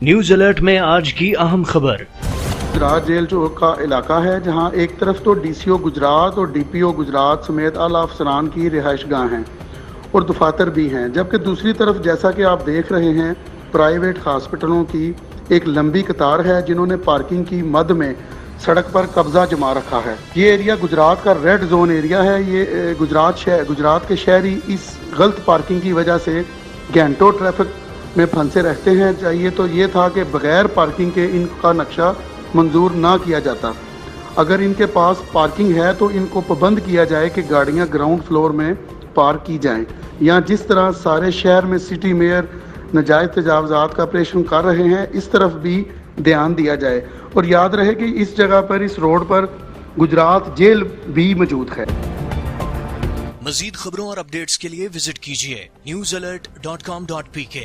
News alert میں آج کی اہم خبر۔ گجرات جیل چوک کا علاقہ ہے جہاں ایک طرف تو ڈی سی او گجرات اور ڈی پی او گجرات سمیت اعلیٰ افسران کی رہائش گاہ ہیں اور دفاتر بھی ہیں، جبکہ دوسری طرف جیسا کہ آپ دیکھ رہے ہیں پرائیویٹ ہاسپٹلوں کی ایک لمبی قطار ہے جنہوں نے پارکنگ کی مد میں سڑک پر قبضہ جما رکھا ہے۔ یہ ایریا گجرات کا ریڈ زون ایریا ہے۔ یہ گجرات کے شہری اس غلط پارکنگ کی وجہ سے گھنٹوں ٹریفک میں پھنسے رہتے ہیں۔ چاہیے تو یہ تھا کہ بغیر پارکنگ کے ان کا نقشہ منظور نہ کیا جاتا۔ اگر ان کے پاس پارکنگ ہے تو ان کو پابند کیا جائے کہ گاڑیاں گراؤنڈ فلور میں پارک کی جائیں، یا جس طرح سارے شہر میں سٹی میئر ناجائز تجاوزات کا آپریشن کر رہے ہیں اس طرف بھی دھیان دیا جائے۔ اور یاد رہے کہ اس جگہ پر، اس روڈ پر گجرات جیل بھی موجود ہے۔ مزید خبروں اور اپڈیٹس کے لیے وزٹ کیجیے newsalert.com.pk۔